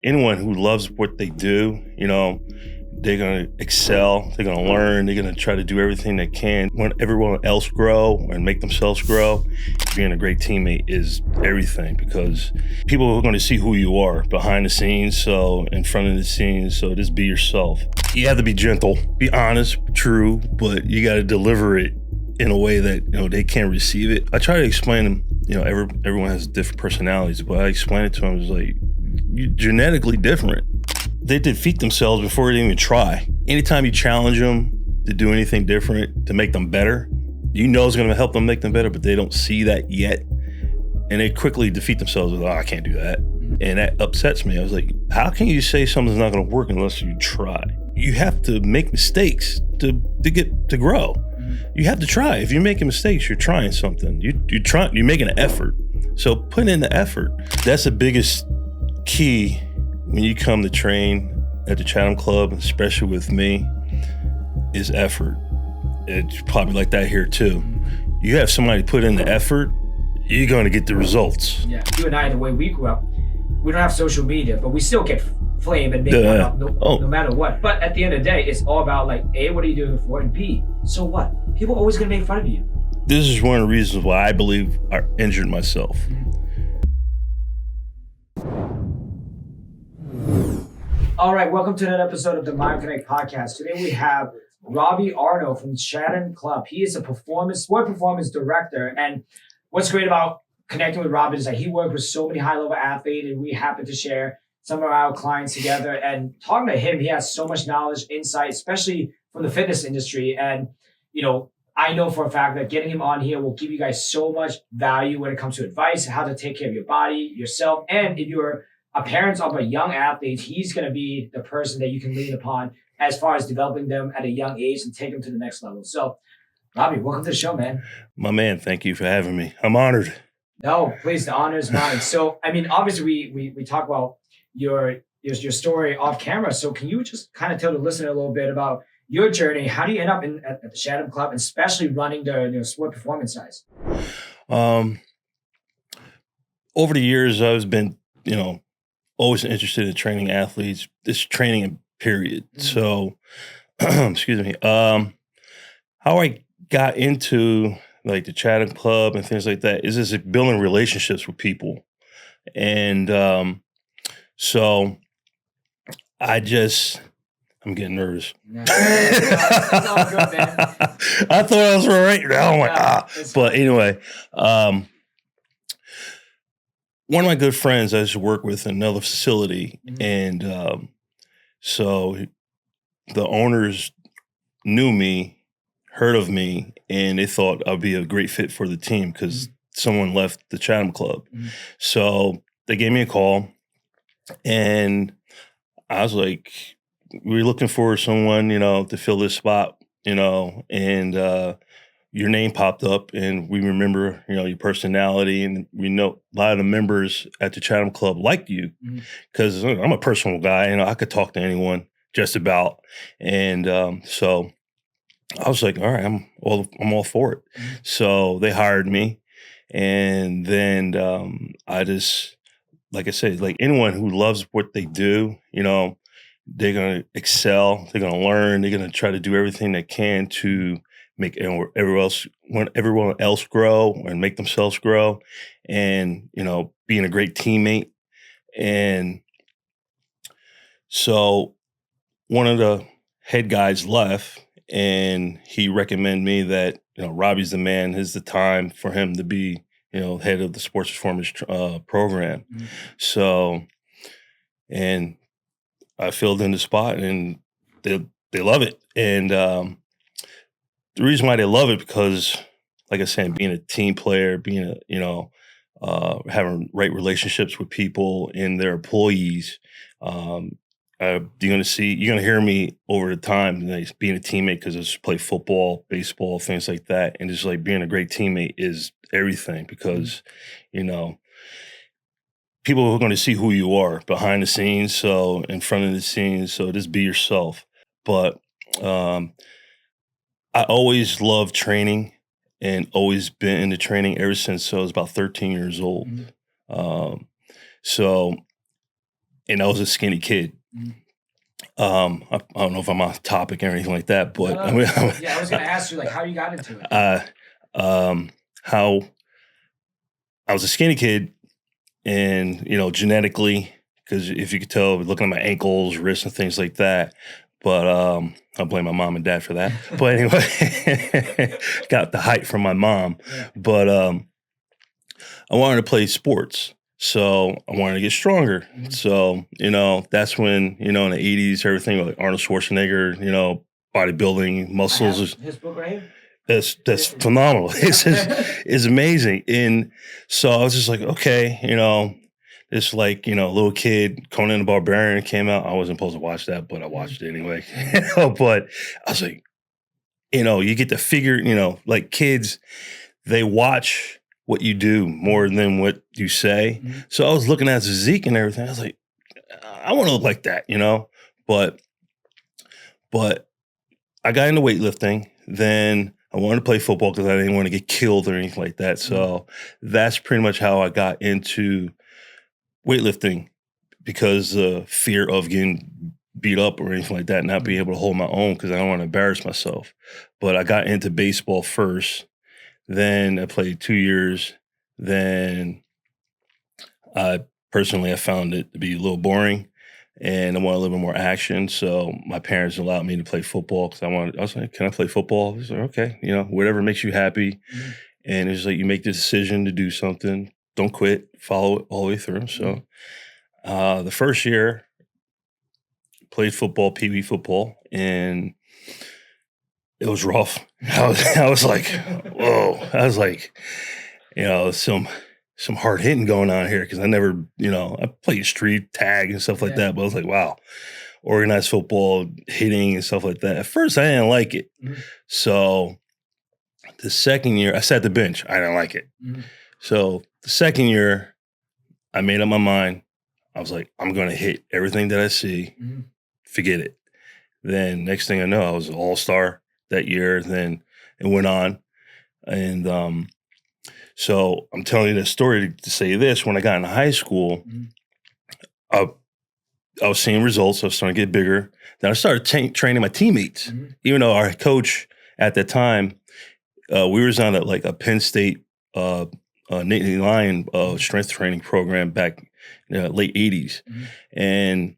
anyone who loves what they do, they're going to excel, they're going to learn, they're going to try to do everything they can. When everyone else grow and make themselves grow, being a great teammate is everything, because people are going to see who you are behind the scenes, so in front of the scenes, so just be yourself. You have to be gentle, be honest, true, but you got to deliver it in a way that, they can receive it. I try to explain them, everyone has different personalities, but I explain it to them as like, you're genetically different. They defeat themselves before they even try. Anytime you challenge them to do anything different, to make them better, it's going to help them make them better, but they don't see that yet. And they quickly defeat themselves with, I can't do that. And that upsets me. I was like, how can you say something's not going to work unless you try? You have to make mistakes to grow. You have to try. If you're making mistakes, you're trying something. You're making an effort. So put in the effort. That's the biggest key when you come to train at the Chatham Club, especially with me, is effort. It's probably like that here too. You have somebody put in the effort, you're going to get the results. Yeah, you and I, the way we grew up, we don't have social media, but we still get flame and make fun up no matter what. But at the end of the day, it's all about like, A, what are you doing it for? And B, so what? People are always going to make fun of you. This is one of the reasons why I believe I injured myself. All right, welcome to another episode of the Mind Connect podcast. Today we have Robbie Arnold from Chatham Club. He is a sport performance director. And what's great about connecting with Robbie is that he worked with so many high-level athletes, and we happen to share some of our clients together. And talking to him, he has so much knowledge, insight, especially from the fitness industry. And, I know for a fact that getting him on here will give you guys so much value when it comes to advice, how to take care of your body, yourself. And if you're a parent of a young athlete, he's going to be the person that you can lean upon as far as developing them at a young age and take them to the next level. So, Robbie, welcome to the show, man. My man, thank you for having me. I'm honored. No, please, the honor is mine. So, obviously, we talk about your story off camera. So, can you just kind of tell the listener a little bit about your journey? How do you end up at the Chatham Club, and especially running the sport performance size? Over the years, I've been, always interested in training athletes, this training period. So, excuse me, how I got into like the Chatham Club and things like that is just like building relationships with people. And so I'm getting nervous. No, it's all good, man. I thought I was right now. I'm like, But anyway, one of my good friends I used to work with in another facility. And so the owners knew me, heard of me, and they thought I'd be a great fit for the team because someone left the Chatham Club. So they gave me a call, and I was like, we're looking for someone, to fill this spot, and your name popped up, and we remember, your personality, and we know a lot of the members at the Chatham Club liked you because I'm a personal guy. I could talk to anyone just about, and so I was like, all right, I'm all for it. So they hired me, and then I just, like I said, like anyone who loves what they do, they're going to excel, they're going to learn, they're going to try to do everything they can to make everyone else grow and make themselves grow, and, being a great teammate. And so one of the head guys left, and he recommended me that, Robbie's the man, is the time for him to be, head of the sports performance program. So, and I filled in the spot, and they love it. And the reason why they love it, because, like I said, being a team player, being having right relationships with people and their employees, you're gonna hear me over the time, like, being a teammate, because I just play football, baseball, things like that, and just like being a great teammate is everything, because people are going to see who you are behind the scenes, so in front of the scenes, so just be yourself. But I always loved training and always been into training ever since I was about 13 years old. and I was a skinny kid. I don't know if I'm off topic or anything like that, but No. I mean, Yeah, I was going to ask you, like, how you got into it. how I was a skinny kid, and genetically, because if you could tell, looking at my ankles, wrists, and things like that. But I blame my mom and dad for that. But anyway, got the height from my mom. Yeah. But I wanted to play sports. So I wanted to get stronger. So, that's when, in the 80s, everything like Arnold Schwarzenegger, bodybuilding, muscles. His book right here? That's phenomenal. It's amazing. And so I was just like, okay, this like, little kid, Conan the Barbarian came out. I wasn't supposed to watch that, but I watched it anyway. But I was like, you get to figure, like kids, they watch what you do more than what you say. So I was looking at Zeke and everything. I was like, I want to look like that, But I got into weightlifting. Then I wanted to play football because I didn't want to get killed or anything like that. So that's pretty much how I got into weightlifting, because the fear of getting beat up or anything like that, not being able to hold my own because I don't want to embarrass myself. But I got into baseball first. Then I played 2 years. Then I found it to be a little boring, and I want a little bit more action. So my parents allowed me to play football because I was like, can I play football? I was like, okay, whatever makes you happy. And it's like, you make the decision to do something, don't quit, follow it all the way through. So the first year, played football, Pee Wee football, and it was rough. I was like, whoa. I was like, some hard hitting going on here, because I never, I played street tag and stuff like that, but I was like, wow, organized football, hitting and stuff like that. At first, I didn't like it. So the second year, I sat the bench. I didn't like it. So the second year, I made up my mind. I was like, I'm going to hit everything that I see. Forget it. Then next thing I know, I was an all-star that year. Then it went on. And so I'm telling you this story to say this. When I got into high school, I was seeing results. I was starting to get bigger. Then I started training my teammates. Even though our coach at that time, we was on a Penn State Nittany Lion strength training program back in the late 80s. And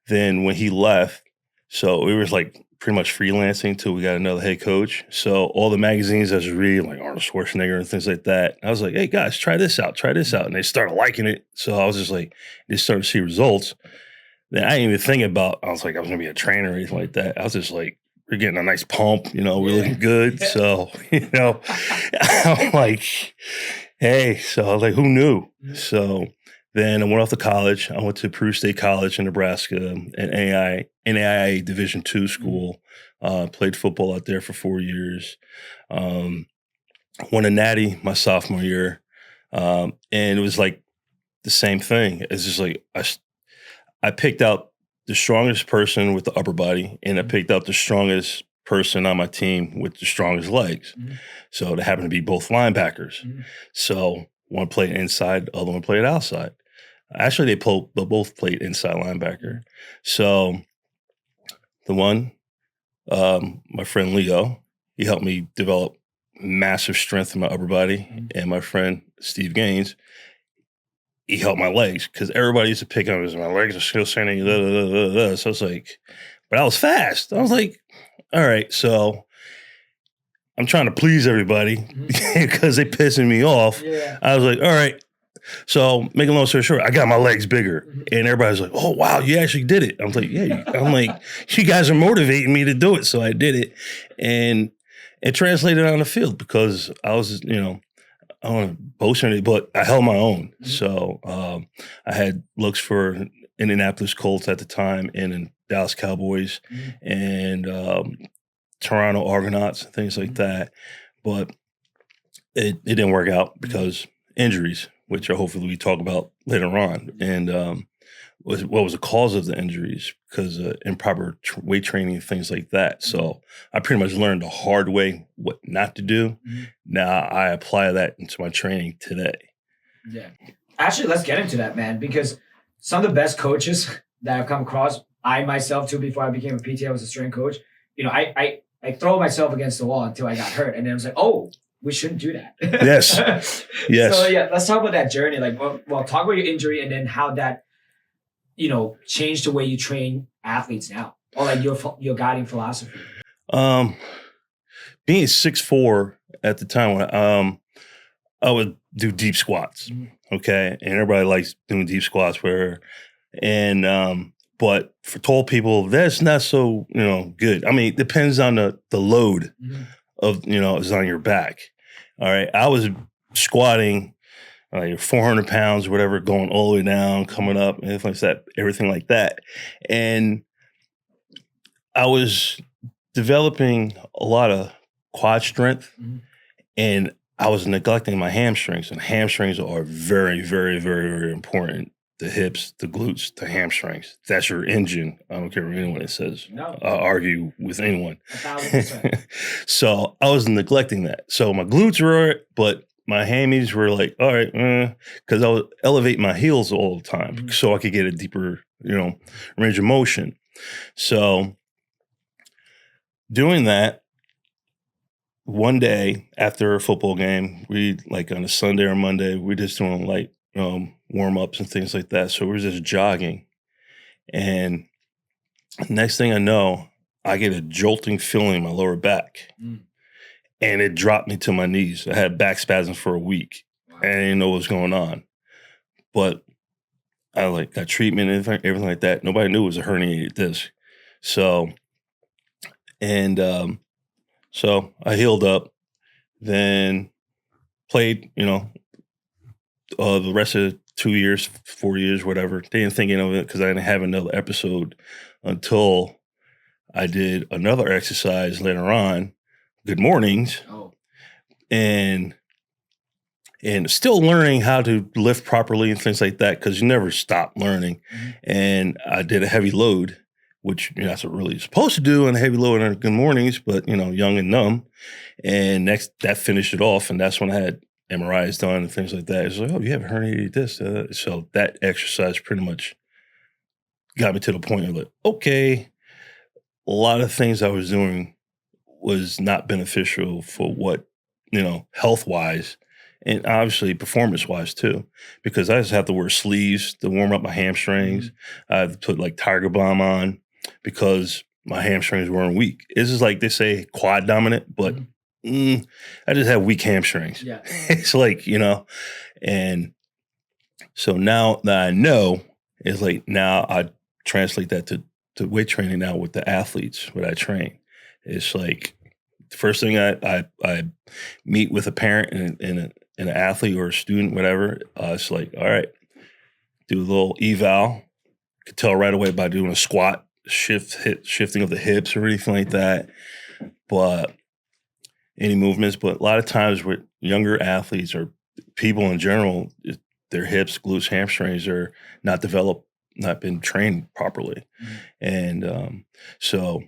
then when he left, so we was like pretty much freelancing till we got another head coach. So all the magazines I was reading, like Arnold Schwarzenegger and things like that, I was like, hey guys, try this out. And they started liking it. So I was just like, they started to see results. Then I didn't even think about, I was like, I was going to be a trainer or anything like that. I was just like, we're getting a nice pump, we're looking good. So, I'm like, hey, so I was like, who knew? So then I went off to college. I went to Peru State College in Nebraska, an NAIA Division II school. Played football out there for 4 years. Won a natty my sophomore year. And it was like the same thing. It's just like I picked out the strongest person with the upper body, and I picked out the strongest person on my team with the strongest legs. So they happened to be both linebackers. So one played inside, the other one played outside. Actually, they both played inside linebacker. So the one, my friend Leo, he helped me develop massive strength in my upper body. And my friend Steve Gaines, he helped my legs, because everybody used to pick on me. My legs are still standing. So I was like, but I was fast. I was like, all right, so I'm trying to please everybody because they pissing me off. I was like, all right. So make a long story short, I got my legs bigger, and everybody's like, oh, wow, you actually did it. I was like, yeah. I'm like, you guys are motivating me to do it. So I did it, and it translated on the field, because I was, I don't want to boast or anything, but I held my own. So I had looks for Indianapolis Colts at the time, and in Dallas Cowboys, and Toronto Argonauts, things like that. But it didn't work out because injuries, which hopefully we talk about later on. And what was the cause of the injuries? Because improper weight training, things like that. So I pretty much learned the hard way what not to do. Now I apply that into my training today. Yeah. Actually, let's get into that, man, because some of the best coaches that I've come across, I myself too, before I became a PT, I was a strength coach. I throw myself against the wall until I got hurt. And then I was like, oh, we shouldn't do that. Yes. Yes. So yeah, let's talk about that journey. Like, well, talk about your injury and then how that, changed the way you train athletes now, or like your guiding philosophy. Being 6'4" at the time when I would do deep squats. Okay. And everybody likes doing deep squats but for tall people, that's not so, good. I mean, it depends on the load of, is on your back. All right. I was squatting like 400 pounds, or whatever, going all the way down, coming up, and everything like that. And I was developing a lot of quad strength, and I was neglecting my hamstrings. And hamstrings are very, very, very, very important. The hips, the glutes, the hamstrings. That's your engine. I don't care what anyone says. No. I'll argue with anyone. 1,000%. So I was neglecting that. So my glutes were all right, but my hammies were like, all right, because I would elevate my heels all the time so I could get a deeper, range of motion. So doing that, one day after a football game, we like on a Sunday or Monday, we just doing like warm-ups and things like that. So we're just jogging. And next thing I know, I get a jolting feeling in my lower back. And it dropped me to my knees. I had back spasms for a week. Wow. And I didn't know what was going on. But I got treatment and everything like that. Nobody knew it was a herniated disc. So I healed up, then played, the rest of 2 years, 4 years, whatever. They didn't think of it because I didn't have another episode until I did another exercise later on, good mornings, and still learning how to lift properly and things like that because you never stop learning. And I did a heavy load, which that's what really you're supposed to do on a heavy load on good mornings, but young and numb. And that finished it off, and that's when I had MRIs done and things like that. It's like, oh, you have a herniated disc. So that exercise pretty much got me to the point of like, okay, a lot of things I was doing was not beneficial for what, health-wise and obviously performance-wise too, because I just have to wear sleeves to warm up my hamstrings. I have to put like Tiger Balm on because my hamstrings weren't weak. It's just like they say quad dominant, but I just have weak hamstrings. Yeah. It's like, and so now that I know, it's like now I translate that to weight training now with the athletes that I train. It's like the first thing I meet with a parent and an athlete or a student, whatever, it's like, all right, do a little eval. Could tell right away by doing a squat, shifting of the hips or anything like that. But any movements, but a lot of times with younger athletes or people in general, their hips, glutes, hamstrings are not developed, not been trained properly. And so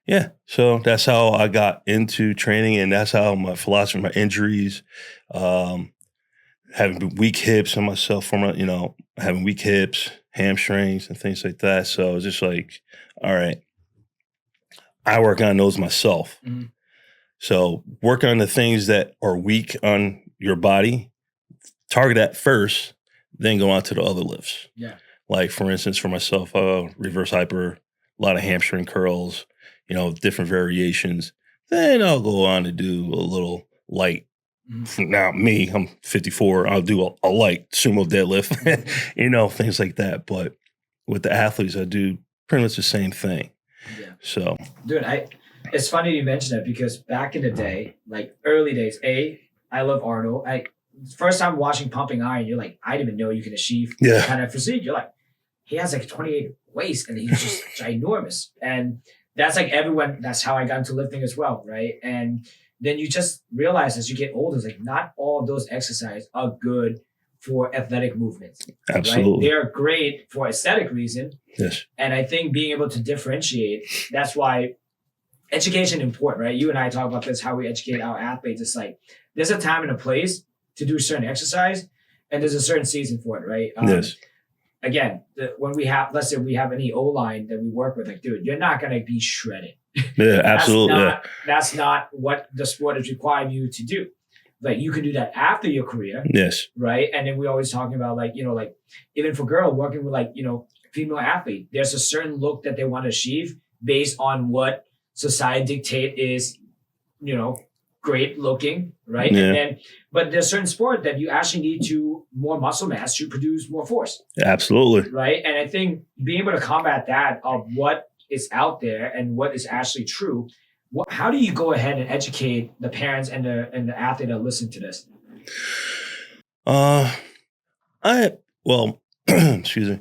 that's how I got into training, and that's how my philosophy, my injuries, having weak hips on myself, having weak hips, hamstrings, and things like that. So it's just like, all right, I work on those myself. So work on the things that are weak on your body, target that first, then go on to the other lifts. Yeah. Like for instance, for myself, reverse hyper, a lot of hamstring curls, different variations. Then I'll go on to do a little light. Now me, I'm 54. I'll do a light sumo deadlift, things like that. But with the athletes, I do pretty much the same thing. Yeah. So, dude, it's funny you mention that because back in the day, like early days, I love Arnold. First time watching Pumping Iron, you're like, I didn't even know you can achieve that kind of physique. You're like, he has like 28 waist and he's just ginormous. And that's like everyone, that's how I got into lifting as well, right? And then you just realize as you get older, it's like not all of those exercises are good for athletic movements. Absolutely. Right? They're great for aesthetic reason. Yes. And I think being able to differentiate, that's why education is important, right? You and I talk about this, how we educate our athletes. It's like there's a time and a place to do certain exercise, and there's a certain season for it, right? Yes. again, when let's say we have any O-line that we work with, like, dude, you're not going to be shredded. Yeah, absolutely. That's not what the sport is requiring you to do. Like, you can do that after your career. Yes. Right. And then we're always talking about, like, like even for girl working with, like, female athlete, there's a certain look that they want to achieve based on what society dictate is, great looking, right? Yeah. But there's certain sport that you actually need more muscle mass to produce more force. Absolutely. Right. And I think being able to combat that of what is out there and what is actually true, how do you go ahead and educate the parents and the athlete that listen to this? Excuse me.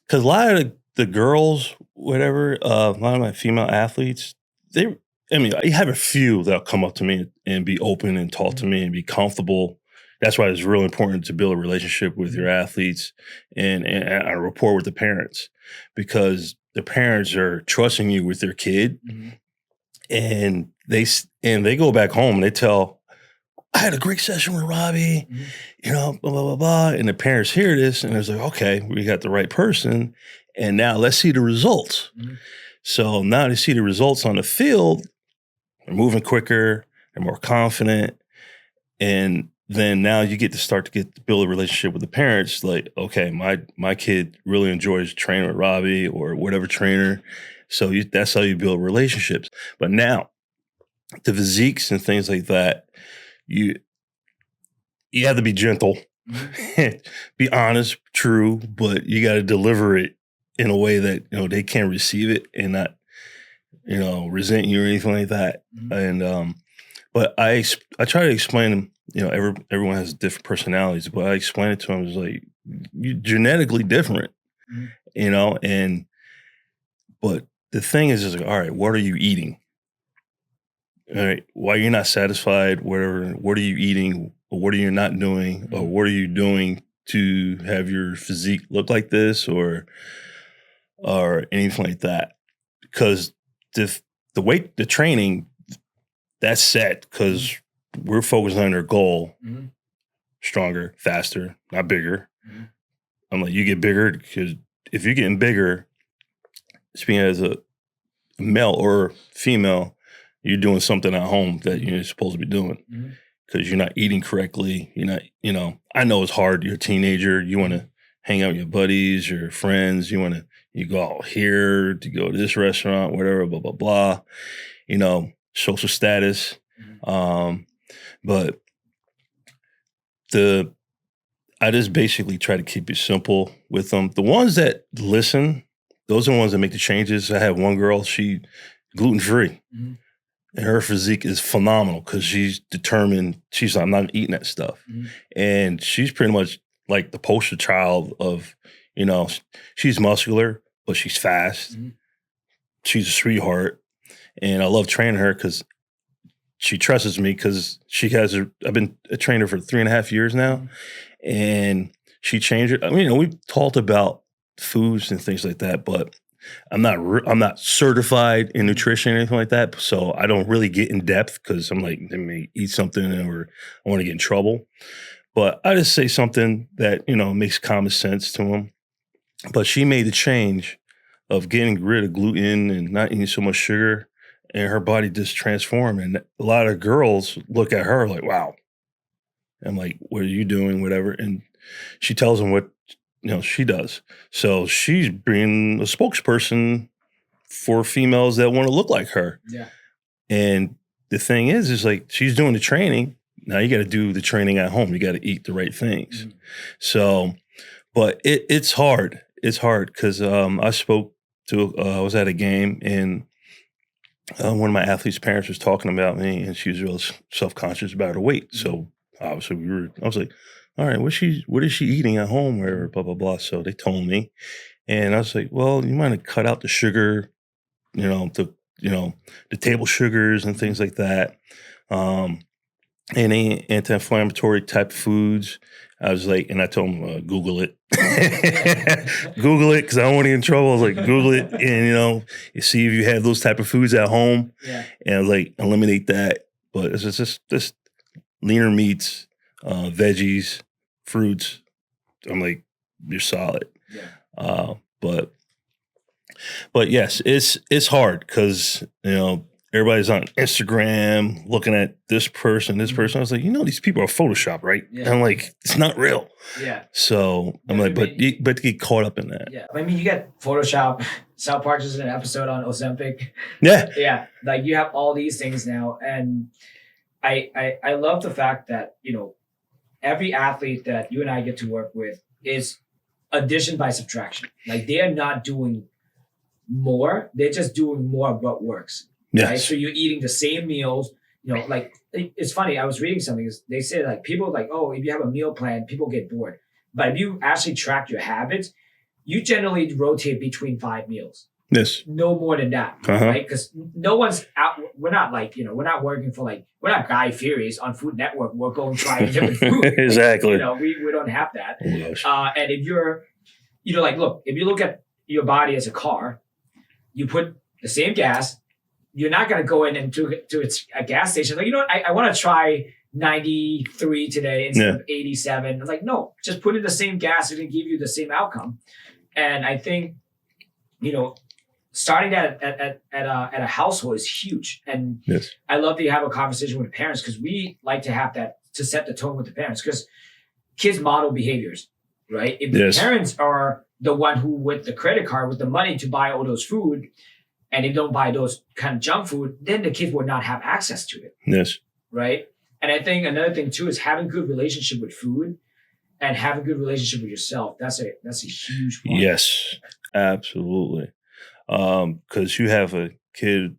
Because a lot of the girls, whatever, a lot of my female athletes, I have a few that'll come up to me and be open and talk to me and be comfortable. That's why it's real important to build a relationship with your athletes and a rapport with the parents, because the parents are trusting you with their kid, and they go back home and they tell, I had a great session with Robbie, blah, blah, blah, blah. And the parents hear this and it's like, okay, we got the right person. And now let's see the results. So now they see the results on the field, they're moving quicker, they're more confident. And then now you get to build a relationship with the parents. Like, okay, my kid really enjoys training with Robbie or whatever trainer. So that's how you build relationships. But now the physiques and things like that, you have to be gentle, be honest, true, but you got to deliver it in a way that, they can receive it and not, resent you or anything like that. And, but I try to explain them, everyone has different personalities, but I explain it to them as like, you're genetically different, but the thing is like, all right, what are you eating? All right, why you're not satisfied, whatever, what are you eating, or what are you not doing, or what are you doing to have your physique look like this, or anything like that? Because the training, that's set because we're focused on their goal, stronger, faster, not bigger. I'm like, you get bigger because if you're getting bigger, speaking as a male or female, you're doing something at home that you're supposed to be doing because you're not eating correctly. You're not, I know it's hard. You're a teenager. You want to hang out with your buddies, your friends. You go out here to go to this restaurant, whatever, blah, blah, blah, social status. But I just basically try to keep it simple with them. The ones that listen, those are the ones that make the changes. I have one girl, she gluten-free. And her physique is phenomenal because she's determined. She's like, I'm not eating that stuff. And she's pretty much like the poster child of, she's muscular, but she's fast. She's a sweetheart. And I love training her because she trusts me because I've been a trainer for 3.5 years now. And she changed it. We've talked about foods and things like that, but I'm not certified in nutrition or anything like that, so I don't really get in depth because I'm like, they may eat something or I want to get in trouble. But I just say something that, makes common sense to them. But she made the change of getting rid of gluten and not eating so much sugar, and her body just transformed. And a lot of girls look at her like, wow. I'm like, what are you doing? Whatever. And she tells them what she does. So she's being a spokesperson for females that want to look like her. Yeah. And the thing is like, she's doing the training. Now you got to do the training at home. You got to eat the right things. So, but it's hard. It's hard because I was at a game and one of my athletes' parents was talking about me and she was real self-conscious about her weight. So obviously I was like, all right, what is she eating at home or blah, blah, blah. So they told me. And I was like, well, you might have cut out the sugar, the table sugars and things like that. Any anti-inflammatory type foods. I was like, and I told him, Google it. Google it because I don't want to get in trouble. I was like, Google it and, you see if you have those type of foods at home. Yeah. And I was like, eliminate that. But it's just leaner meats, veggies, fruits. I'm like, you're solid. Yeah. But yes, it's hard because everybody's on Instagram looking at this person. I was like, these people are Photoshopped, right? Yeah. And I'm like, it's not real. Yeah. So I'm like, but you get caught up in that. Yeah. I mean, you get Photoshop. South Park just did an episode on Ozempic. Yeah. Yeah. Like you have all these things now. And I love the fact that, every athlete that you and I get to work with is addition by subtraction. Like they are not doing more. They're just doing more of what works. Yes. Right? So you're eating the same meals, like it's funny. I was reading something. They say like people like, oh, if you have a meal plan, people get bored. But if you actually track your habits, you generally rotate between 5 meals. Yes. No more than that, right? Because no one's out. We're not like, we're not working for we're not Guy Fieri's on Food Network. We're going trying different food. Exactly. We don't have that. Oh, and if you're, look, if you look at your body as a car, you put the same gas. You're not going to go in and to a gas station. Like, I want to try 93 today instead of 87. It's like, no, just put in the same gas. It's going to give you the same outcome. And I think, starting at a household is huge. And I love that you have a conversation with parents because we like to have that to set the tone with the parents because kids model behaviors, right? If the parents are the one who with the credit card, with the money to buy all those food and they don't buy those kind of junk food, then the kids will not have access to it. Yes. Right? And I think another thing too is having good relationship with food and having good relationship with yourself. That's a huge point. Yes, absolutely. Because you have a kid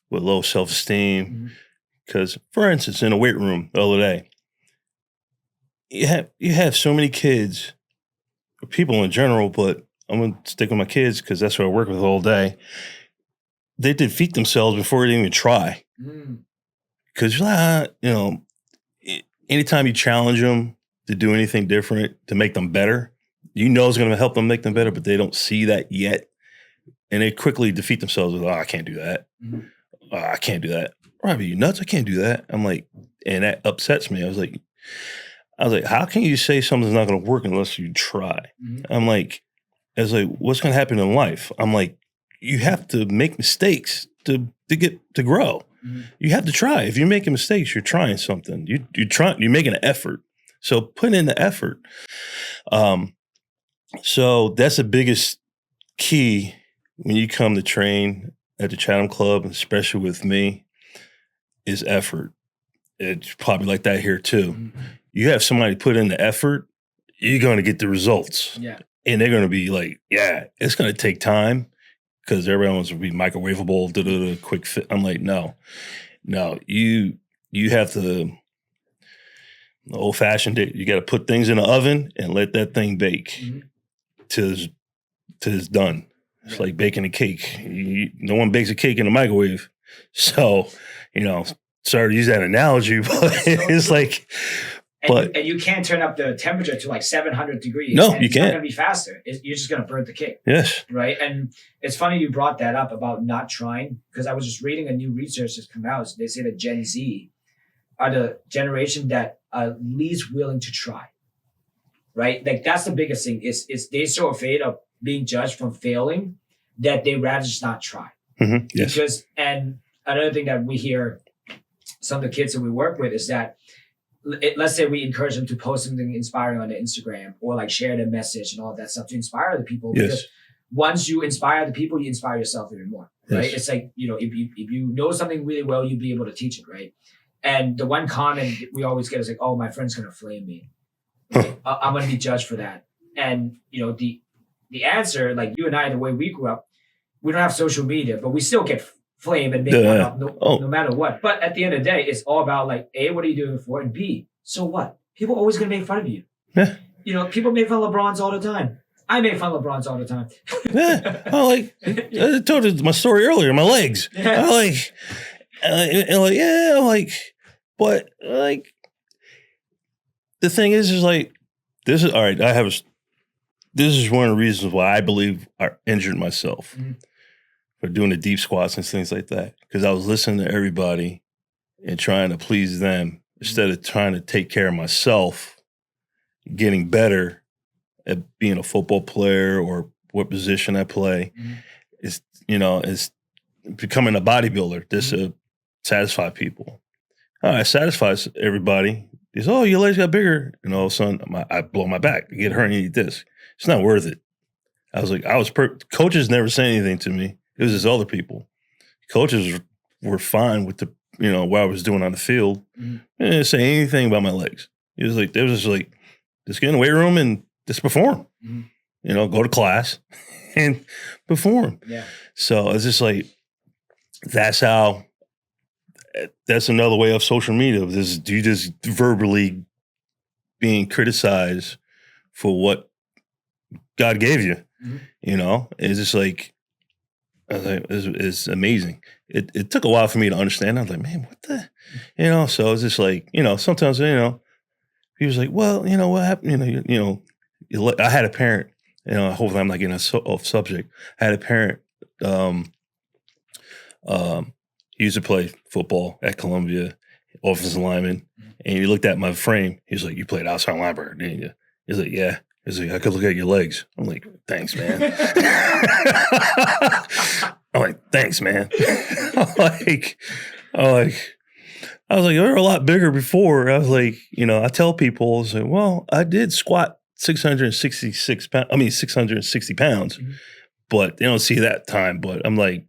with low self-esteem. Because, for instance, in a weight room the other day, you have so many kids, people in general, but I'm going to stick with my kids because that's what I work with all day. They defeat themselves before they even try. Because, anytime you challenge them to do anything different, to make them better, it's going to help them make them better, but they don't see that yet. And they quickly defeat themselves with, I can't do that. I can't do that. Robbie, you nuts? I can't do that. I'm like, and that upsets me. I was like, how can you say something's not going to work unless you try? I'm like, what's going to happen in life? I'm like, you have to make mistakes to grow. You have to try. If you're making mistakes, you're trying something. You're making an effort. So put in the effort. So that's the biggest key when you come to train at the Chatham Club, especially with me, is effort. It's probably like that here too. You have somebody put in the effort, you're going to get the results. Yeah. And they're going to be like, it's going to take time because everyone wants to be microwavable, quick fit. I'm like, no, you have to, the old fashioned, you got to put things in the oven and let that thing bake till it's done. It's like baking a cake. No one bakes a cake in a microwave. So, sorry to use that analogy, but it's like, and you can't turn up the temperature to like 700 degrees. No, you can't. It's not going to be faster. You're just going to burn the cake. Yes. Right. And it's funny you brought that up about not trying because I was just reading a new research that's come out. They say that Gen Z are the generation that are least willing to try. Right. Like that's the biggest thing is they're so afraid of being judged from failing that they rather just not try. Yes. Because, and another thing that we hear some of the kids that we work with is that let's say we encourage them to post something inspiring on their Instagram or like share their message and all of that stuff to inspire other people. Yes. Because once you inspire the people, you inspire yourself even more, right? Yes. It's like, if you know something really well, you'll be able to teach it, right? And the one comment we always get is like, oh, my friend's going to flame me. Right? I'm going to be judged for that. And, the answer, like you and I, the way we grew up, we don't have social media, but we still get flamed and make fun of no matter what. But at the end of the day, it's all about like, A, what are you doing it for? And B, so what? People are always going to make fun of you. Yeah. People make fun of LeBron's all the time. I make fun of LeBron's all the time. I told you my story earlier, my legs. Yeah. But the thing is like, this is, all right, this is one of the reasons why I believe I injured myself for doing the deep squats and things like that. Because I was listening to everybody and trying to please them instead of trying to take care of myself, getting better. at being a football player or what position I play is, is becoming a bodybuilder. This satisfy people. It satisfies everybody. He's, oh, your legs got bigger. And all of a sudden, I blow my back. I get herniated disc. It's not worth it. I was like, coaches never say anything to me. It was just other people. Coaches were fine with what I was doing on the field. They didn't say anything about my legs. It was just like, just get in the weight room and just perform. Go to class and perform. Yeah. So it's just like, that's another way of social media. You just verbally being criticized for what God gave you. It's just like, it's amazing. It took a while for me to understand. I was like, man, what the, so it's just like, sometimes, he was like, well, what happened? I had a parent, hopefully I'm not getting off subject. I had a parent, he used to play football at Columbia, offensive lineman, and he looked at my frame. He was like, you played outside linebacker, didn't you? He's like, yeah. He's like, I could look at your legs. I'm like, thanks, man. I'm like, thanks, man. I was like, you're a lot bigger before. I was like, I tell people, I was like, well, I did squat 660 pounds, but they don't see that time. But I'm like,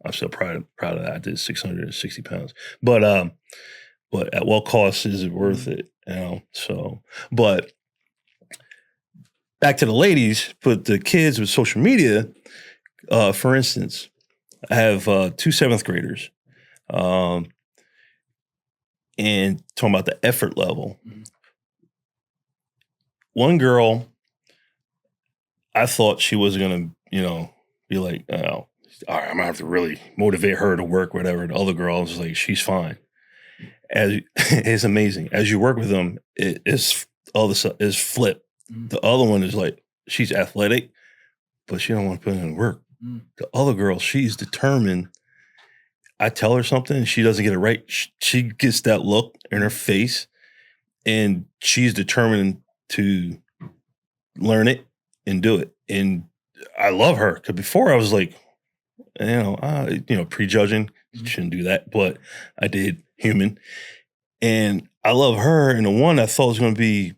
I'm so proud of that. I did 660 pounds. But at what cost is it worth it? So, but back to the ladies, but the kids with social media, for instance, I have 2 7th graders. And talking about the effort level. One girl, I thought she was going to, be like, oh, all right, I'm going to have to really motivate her to work, whatever. The other girl was like, she's fine. It's amazing. As you work with them, it's flipped. The other one is like, she's athletic, but she don't want to put in work. The other girl, she's determined. I tell her something and she doesn't get it right. She gets that look in her face and she's determined to learn it and do it. And I love her because before I was like, prejudging, shouldn't do that, but I did, human. And I love her. And the one I thought was going to be,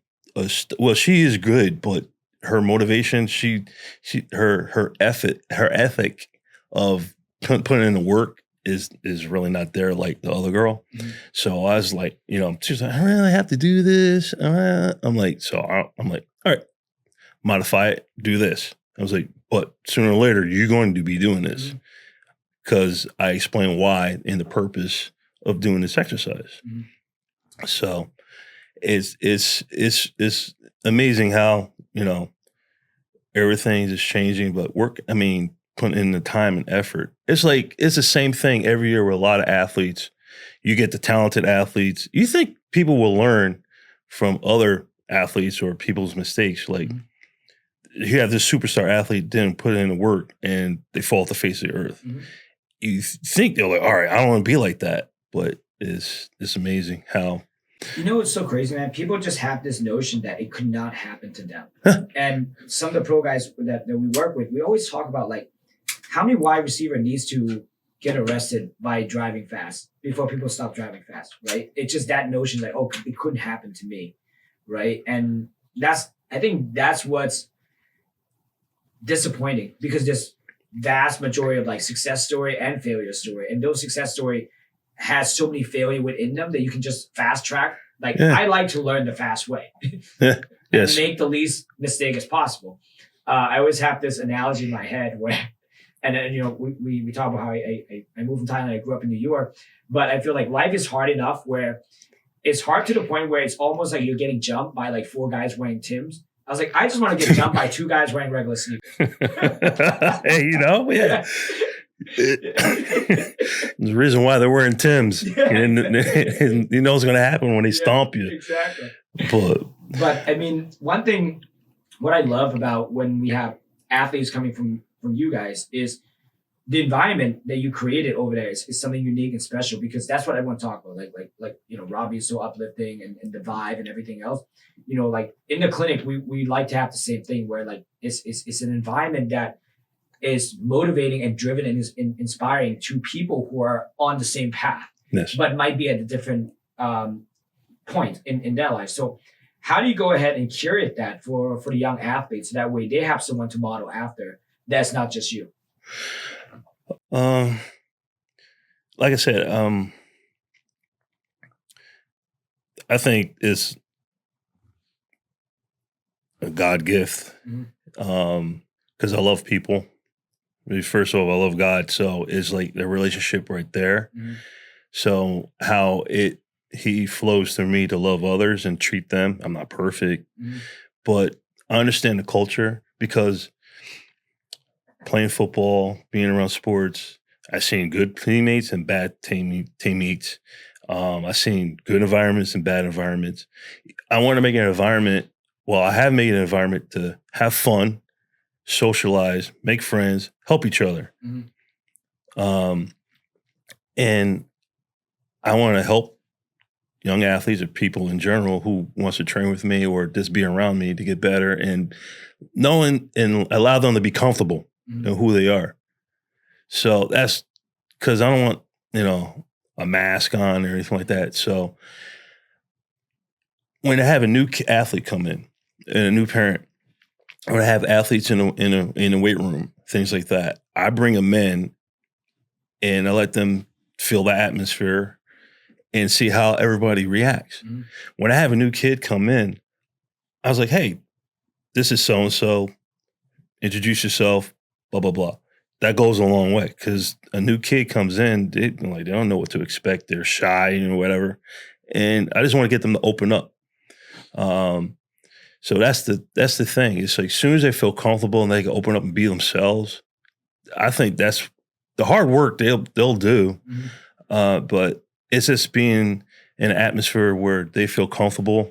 she is good, but her motivation, her ethic of putting in the work is really not there like the other girl. So I was like, she's like, I really have to do this. I'm like, all right, modify it, do this. I was like, but sooner or later, you're going to be doing this because I explain why and the purpose of doing this exercise. So it's amazing how, everything is changing, but putting in the time and effort. It's like, it's the same thing every year with a lot of athletes. You get the talented athletes. You think people will learn from other athletes or people's mistakes. Like you have this superstar athlete didn't put in the work and they fall off the face of the earth. You think they're like, all right, I don't want to be like that. But it's amazing how. It's so crazy, man. People just have this notion that it could not happen to them. And some of the pro guys that we work with, we always talk about like how many wide receiver needs to get arrested by driving fast before people stop driving fast, right? It's just that notion like, oh, it couldn't happen to me, right? And I think that's what's disappointing because there's vast majority of like success story and failure story. And those success story has so many failure within them that you can just fast track. Like I like to learn the fast way and make the least mistake as possible. I always have this analogy in my head where, and then, we talk about how I moved from Thailand, I grew up in New York, but I feel like life is hard enough where it's hard to the point where it's almost like you're getting jumped by like 4 guys wearing Timbs. I was like, I just want to get jumped by 2 guys wearing regular sneakers. Hey, yeah. There's a reason why they're wearing Timbs. And you know what's going to happen when they stomp you. Exactly. But one thing, what I love about when we have athletes coming from you guys is the environment that you created over there is something unique and special, because that's what everyone talks about. Like Robbie is so uplifting, and the vibe and everything else. Like in the clinic, we like to have the same thing where like it's an environment that is motivating and driven and is inspiring to people who are on the same path, Yes. but might be at a different point in their life. So how do you go ahead and curate that for the young athletes, so that way they have someone to model after that's not just you? Like I said, I think it's a God gift. Because I love people. I mean, first of all, I love God, so it's like the relationship right there. So how he flows through me to love others and treat them. I'm not perfect, but I understand the culture, because playing football, being around sports, I've seen good teammates and bad teammates. I've seen good environments and bad environments. I want to make an environment. Well, I have made an environment to have fun, socialize, make friends, help each other. And I want to help young athletes or people in general who wants to train with me or just be around me to get better, and knowing and allow them to be comfortable in who they are. So that's because I don't want, a mask on or anything like that. So when I have a new athlete come in and a new parent, when I have athletes in a weight room, things like that, I bring them in and I let them feel the atmosphere and see how everybody reacts. When I have a new kid come in, I was like, hey, this is so-and-so, introduce yourself, blah, blah, blah. That goes a long way, because a new kid comes in, they don't know what to expect. They're shy or whatever. And I just want to get them to open up. So that's the thing. It's like as soon as they feel comfortable and they can open up and be themselves, I think that's the hard work they'll do. But it's just being in an atmosphere where they feel comfortable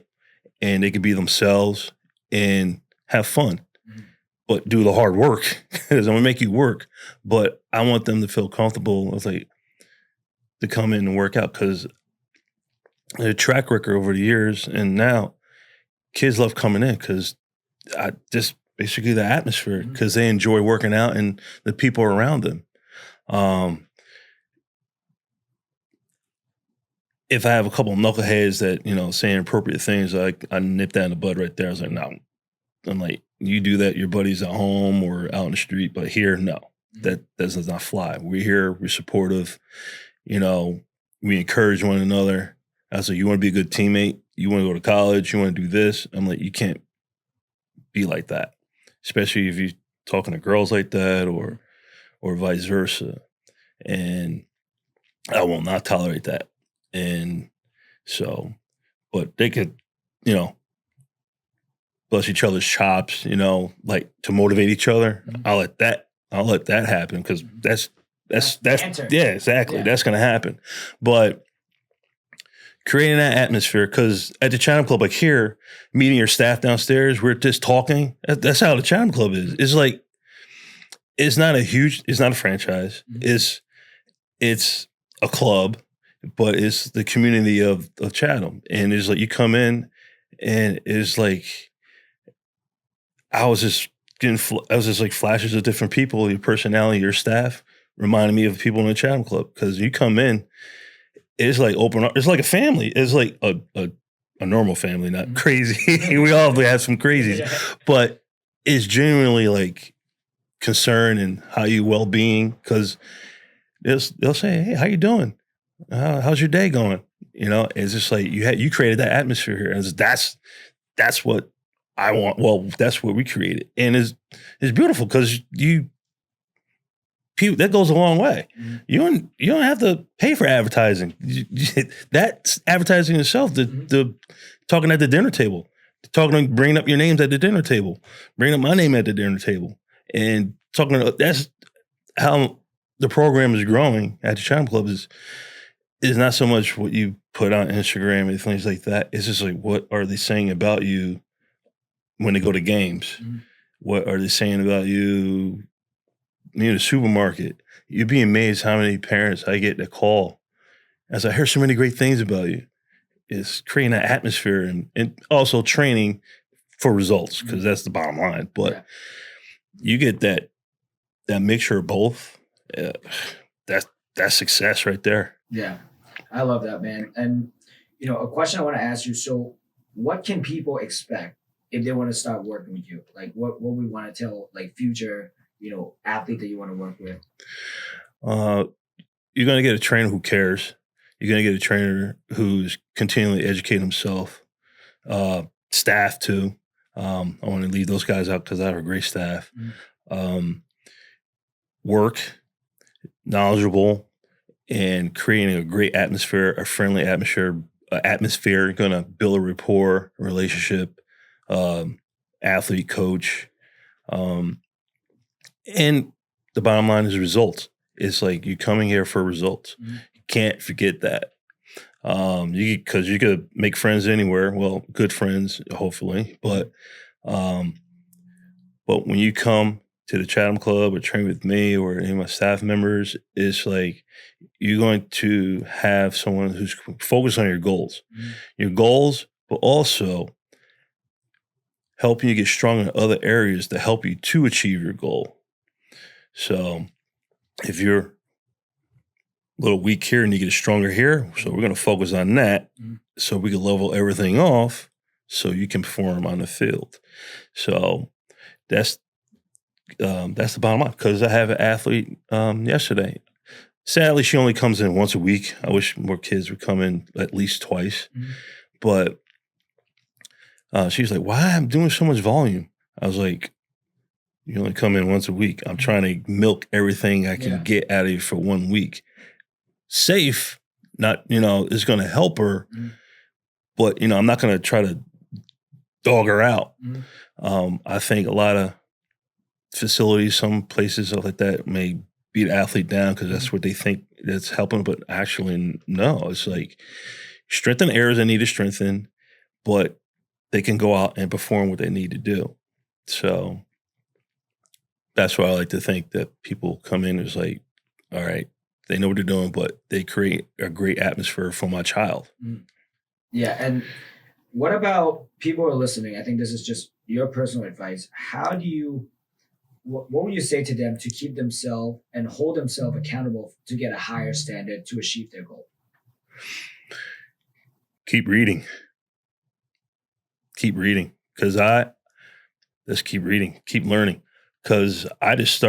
and they can be themselves and have fun. But do the hard work, because I'm gonna make you work. But I want them to feel comfortable. It's like to come in and work out, because their track record over the years, and now kids love coming in because I just basically the atmosphere, because they enjoy working out and the people around them. If I have a couple of knuckleheads that saying appropriate things, like I nip that in the bud right there. I was like, no. I'm like, you do that, your buddies at home or out in the street, but here, no, that does not fly. We're here, we're supportive, we encourage one another. I was like, you want to be a good teammate, you want to go to college, you want to do this. I'm like, you can't be like that, especially if you're talking to girls like that or vice versa. And I will not tolerate that. And so, but they could, bust each other's chops, like to motivate each other. I'll let that happen, because that's yeah, exactly. Yeah. That's going to happen. But creating that atmosphere, because at the Chatham Club, like here, meeting your staff downstairs, we're just talking. That's how the Chatham Club is. It's like, it's not a franchise. It's a club, but it's the community of Chatham. And it's like, you come in and it's like, I was just like flashes of different people, your personality, your staff, reminding me of people in the Chatham Club. Because you come in, it's like open up. It's like a family. It's like a normal family, not crazy. We all have some crazies, but it's genuinely like concern and how you well-being. Because they'll say, "Hey, how you doing? How's your day going?" It's just like you created that atmosphere here, and that's what I want. Well, that's what we created, and it's beautiful, because that goes a long way. You don't have to pay for advertising. That's advertising itself. The talking at the dinner table, bringing up your names at the dinner table, bringing up my name at the dinner table, and talking. That's how the program is growing at the Chatham Club. Is not so much what you put on Instagram and things like that. It's just like, what are they saying about you when they go to games? What are they saying about you in the supermarket? you'd be amazed how many parents I get to call as I hear so many great things about you. It's creating that atmosphere and also training for results, because that's the bottom line. But you get that mixture of both. That's success right there. Yeah, I love that, man. And a question I want to ask you. So, what can people expect if they want to start working with you? Like, what we want to tell like future athlete that you want to work with? You're gonna get a trainer who cares. You're gonna get a trainer who's continually educating himself. Staff too. I want to leave those guys out because I have a great staff. Work, knowledgeable, and creating a great atmosphere, a friendly atmosphere, going to build a rapport, a relationship, athlete, coach. And the bottom line is results. It's like you're coming here for results. You can't forget that. Because you could make friends anywhere. Well, good friends, hopefully. But when you come to the Chatham Club or train with me or any of my staff members, it's like you're going to have someone who's focused on your goals. But also helping you get strong in other areas to help you to achieve your goal. So if you're a little weak here and you get stronger here, so we're going to focus on that so we can level everything off so you can perform on the field. So that's the bottom line, because I have an athlete yesterday. Sadly, she only comes in once a week. I wish more kids would come in at least twice. But she's like, why am I doing so much volume? I was like, you only come in once a week. I'm trying to milk everything I can get out of you for 1 week. Safe, not, is going to help her. But, I'm not going to try to dog her out. I think a lot of facilities, some places, stuff like that, may beat an athlete down because that's what they think that's helping. But actually, no. It's like strengthen areas they need to strengthen, but they can go out and perform what they need to do. So that's why I like to think that people come in as like, all right, they know what they're doing, but they create a great atmosphere for my child. Yeah. And what about people who are listening? I think this is just your personal advice. How do you, what would you say to them to keep themselves and hold themselves accountable to get a higher standard to achieve their goal? Keep reading. Keep reading. Let's keep reading, keep learning. Because I was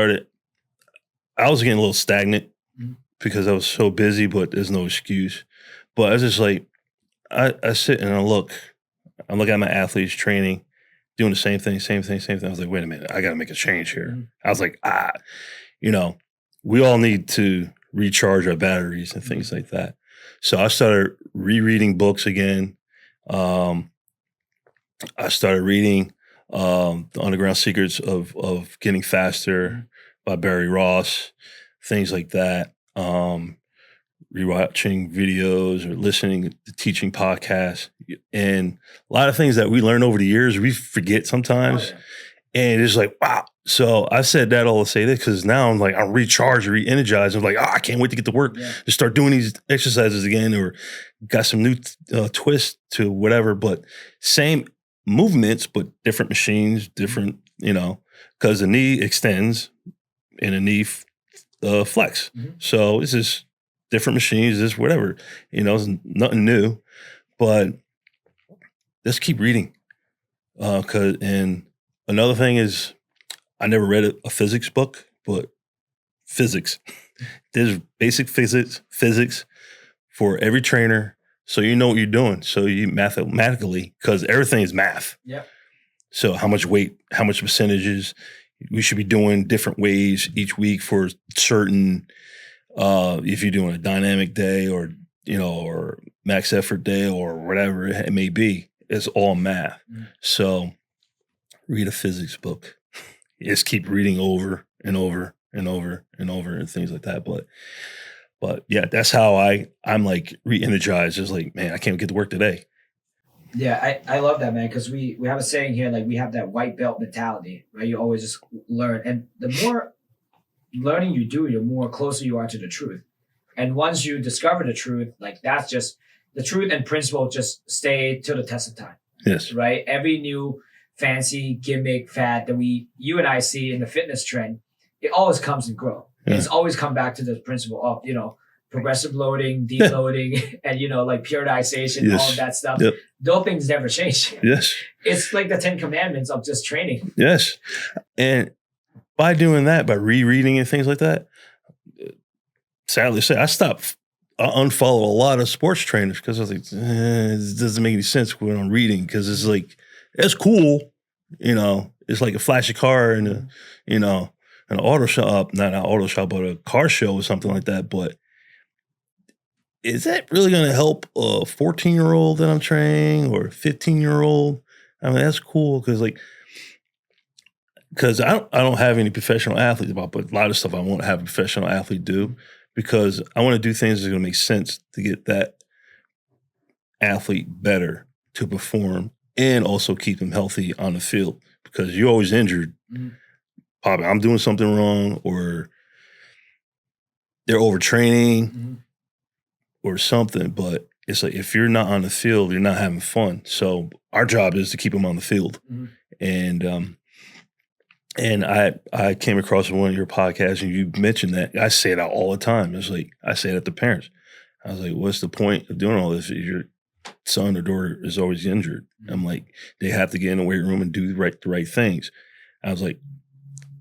getting a little stagnant because I was so busy, but there's no excuse. But I was just like, I sit and I'm looking at my athletes training, doing the same thing. I was like, wait a minute, I got to make a change here. I was like, we all need to recharge our batteries and things like that. So I started rereading books again. I started reading The Underground Secrets of Getting Faster by Barry Ross, things like that. Rewatching videos or listening to teaching podcasts, and a lot of things that we learn over the years, we forget sometimes. And it's like, wow. So I said that all to say this, because now I'm like, I'm recharged, re-energized. I'm like, I can't wait to get to work to start doing these exercises again, or got some new twist to whatever, but same movements, but different machines, different, because the knee extends and the knee flex. So it's just different machines, just whatever, it's nothing new, but let's keep reading. And another thing is, I never read a physics book, but physics, there's basic physics for every trainer. So you know what you're doing. So you mathematically, because everything is math. Yep. So how much weight, how much percentages, we should be doing different ways each week for certain, if you're doing a dynamic day or max effort day or whatever it may be, it's all math. So read a physics book. Just keep reading over and over and over and over and things like that. But yeah, that's how I'm like re-energized. Just like, man, I can't get to work today. Yeah, I love that, man, because we have a saying here, like we have that white belt mentality, right? You always just learn. And the more learning you do, you're more closer you are to the truth. And once you discover the truth, like that's just the truth and principle just stay till the test of time. Yes. Right? Every new fancy gimmick fad that you and I see in the fitness trend, it always comes and grow. Yeah. It's always come back to the principle of, progressive loading, deloading, and, like periodization, all of that stuff. Yep. Those things never change. Yes. It's like the 10 commandments of just training. Yes. And by doing that, by rereading and things like that, sadly to say, I unfollow a lot of sports trainers because I was like, it doesn't make any sense when I'm reading because it's like, it's cool. It's like a flashy car and an auto shop, not an auto shop, but a car show or something like that. But is that really going to help a 14-year-old that I'm training or a 15-year-old? I mean, that's cool because I don't have any professional athletes about, but a lot of stuff I want to have a professional athlete do because I want to do things that are going to make sense to get that athlete better to perform and also keep them healthy on the field because you're always injured. Mm-hmm. Probably I'm doing something wrong or they're overtraining or something, but it's like if you're not on the field, you're not having fun. So our job is to keep them on the field. Mm-hmm. And I came across one of your podcasts and you mentioned that. I say that all the time. It's like I say that to parents. I was like, what's the point of doing all this? Your son or daughter is always injured. Mm-hmm. I'm like, they have to get in the weight room and do the right things. I was like,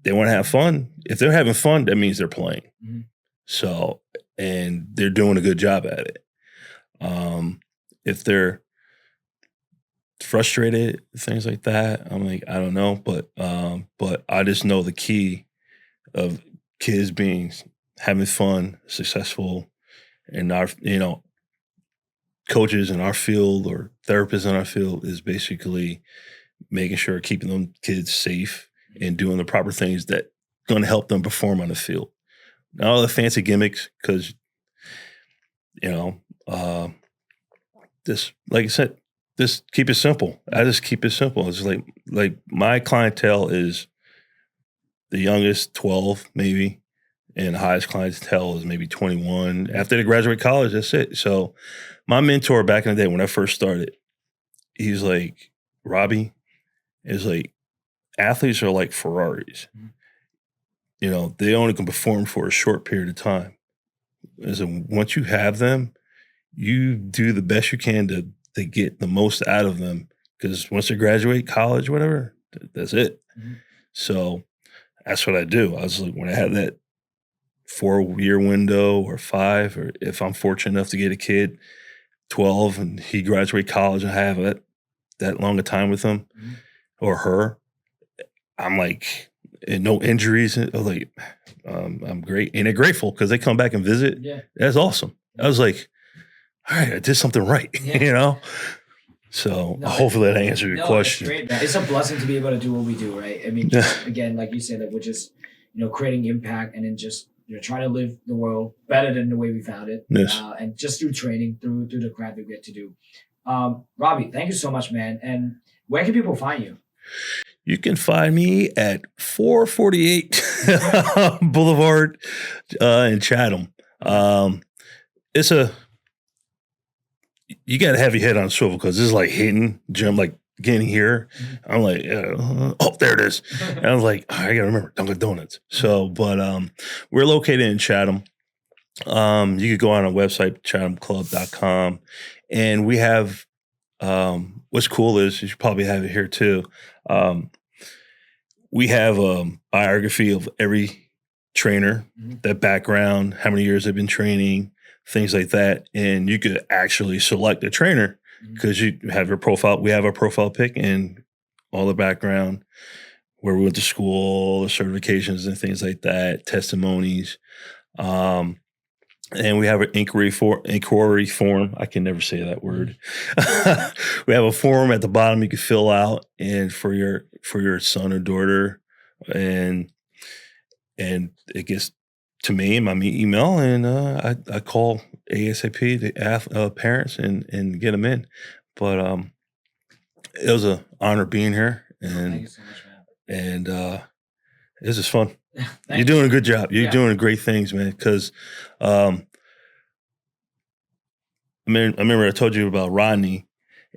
they want to have fun. If they're having fun, that means they're playing. Mm-hmm. So, and they're doing a good job at it. If they're frustrated, things like that, I'm like, I don't know, but I just know the key of kids having fun, successful, and our, coaches in our field or therapists in our field is basically making sure keeping them kids safe and doing the proper things that going to help them perform on the field. Not all the fancy gimmicks, because just like I said, just keep it simple. I just keep it simple. It's like my clientele is the youngest 12 maybe, and the highest clientele is maybe 21. After they graduate college, that's it. So my mentor back in the day when I first started, he's like, Robbie, is like, athletes are like Ferraris. They only can perform for a short period of time. And so once you have them, you do the best you can to get the most out of them. Because once they graduate college, whatever, that's it. Mm-hmm. So that's what I do. I was like, when I had that 4-year window or 5, or if I'm fortunate enough to get a kid 12 and he graduate college and I have that long a time with him or her, I'm like, and no injuries. I'm great. And they're grateful because they come back and visit. Yeah. That's awesome. I was like, all right, I did something right, So hopefully that answered your question. It's great, man. It's a blessing to be able to do what we do, right? I mean, again, like you said, that we're just, creating impact and then just, trying to live the world better than the way we found it. Yes. And just through training, through the craft we get to do. Robbie, thank you so much, man. And where can people find you? You can find me at 448 Boulevard in Chatham. You got to have your head on a swivel because this is like hitting gym, like getting here. I'm like, oh, there it is. And I was like, I got to remember Dunkin' Donuts. So, but we're located in Chatham. You could go on our website, chathamclub.com. And we have, what's cool is, you should probably have it here too. We have a biography of every trainer, their background, how many years they've been training, things like that. And you could actually select a trainer because you have your profile. We have our profile pic and all the background, where we went to school, the certifications and things like that, testimonies. And we have an inquiry form. I can never say that word. We have a form at the bottom you can fill out, and for your son or daughter, and it gets to me in my email, and I call ASAP the parents and get them in. But it was an honor being here, and thank you so much, man. And this is fun. You're doing a good job. You're doing great things, man. Because, I remember I told you about Rodney,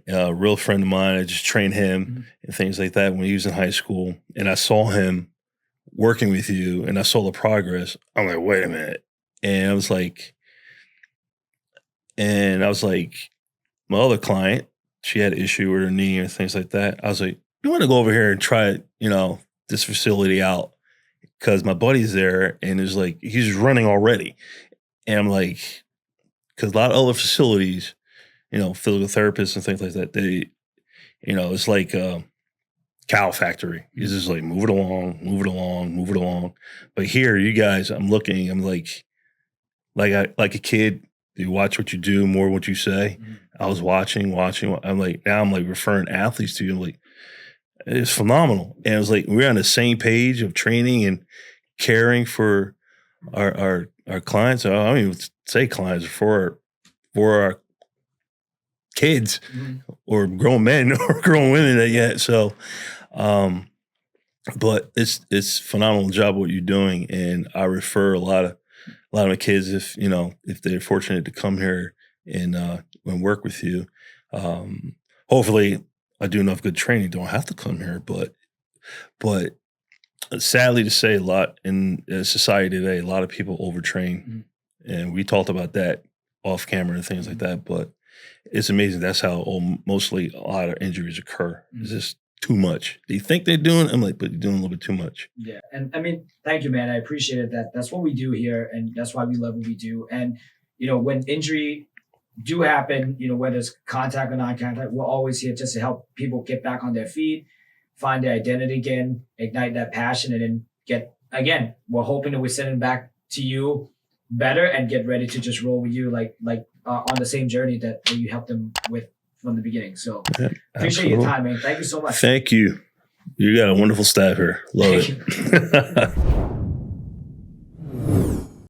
a real friend of mine. I just trained him and things like that when he was in high school, and I saw him working with you, and I saw the progress. I'm like, wait a minute, and I was like, my other client, she had an issue with her knee and things like that. I was like, you want to go over here and try, this facility out because my buddy's there, and it's like he's running already, and I'm like. Because a lot of other facilities, physical therapists and things like that, they, it's like a cow factory. It's just like move it along, move it along, move it along. But here, you guys, I'm looking, I'm like a kid. You watch what you do, more what you say. I was watching. I'm like, now I'm like referring athletes to you. I'm like, it's phenomenal. And it was like, we're on the same page of training and caring for our clients. I don't even say clients for our kids or grown men or grown women yet. So, but it's phenomenal job what you're doing, and I refer a lot of my kids if they're fortunate to come here and work with you. Hopefully, I do enough good training, don't have to come here, but sadly to say, a lot in society today, a lot of people overtrain, and we talked about that off camera and things like that. But it's amazing. That's how mostly a lot of injuries occur. It's just too much. They think they're doing. I'm like, but you're doing a little bit too much. Yeah, and I mean, thank you, man. I appreciate it. That's what we do here, and that's why we love what we do. And when injury do happen, whether it's contact or non-contact, we're always here just to help people get back on their feet, find their identity again, ignite that passion, and then we're hoping that we're sending back to you better and get ready to just roll with you like on the same journey that you helped them with from the beginning. So appreciate your time, man. Thank you so much. Thank you. You got a wonderful staff here. Love it.